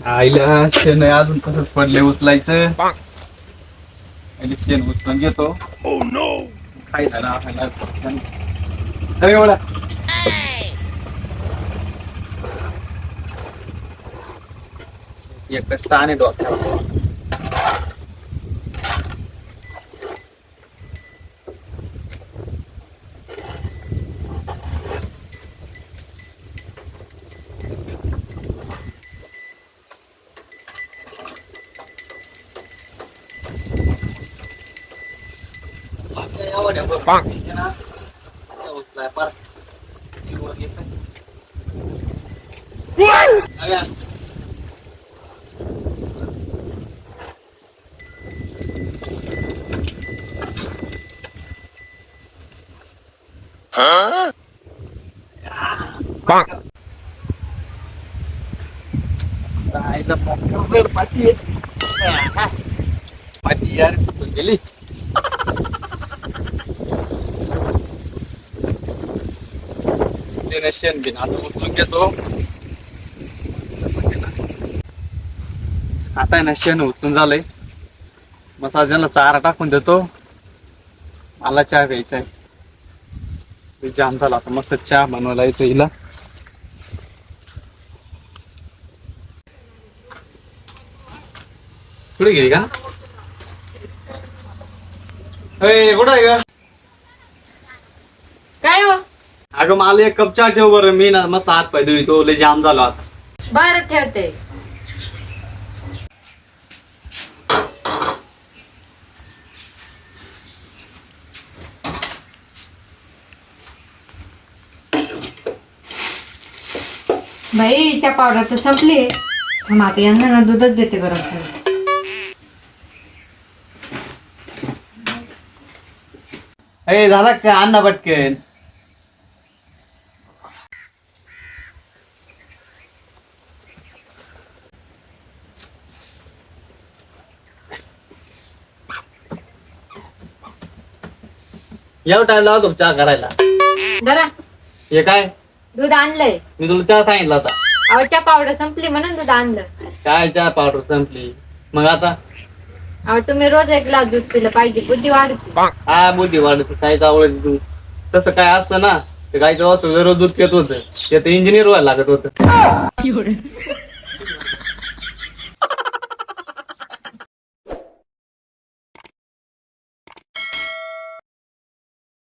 आईला शेण आहे अजून तसंच पडले उचलायचं. पहिले शेण उचलून घेतो. खायला ना खायला. अरे एवढा एकच ताण आहे डोक्याला. उचलाय पार जड पाठी पाठी यार सुटून गेली. शेण बिन आता उचलून घेतो. आता आहे ना शेण उचलून झालंय. मग सगळ्यांना चारा टाकून देतो. मला चहा प्यायचा आहे. जाम झाला आता मस्त चहा बनवायला येतो हिला. कुठे गेली का? कुठं आहे का? काय हो? अगं मला एक कप चहा ठेव बरं. मी ना मस्त हात पाय धुतो. लय जाम झालो आता. बरं ठेवते. बाई च्या पावडर तर संपली. थांब आता यांना ना दूधच देते गरम करून. झाला चहा अण्णा पटकन. एवढा टाइम लावतो चहा करायला. जरा हे काय दूध आणलंय. मी तुला चहा सांगितला होता. अहो च्या पावडर संपली म्हणून दूध आणलं. काय चहा पावडर संपली मग आता? अहो तुम्ही रोज एक ग्लास दूध पिलं पाहिजे, बुद्धी वाढते. हा बुद्धी वाढत काय आवड तू तसं काय असतं ना. ते गायचं वासू रोज दूध पित होतं. ते इंजिनियर व्हायला लागत होतं.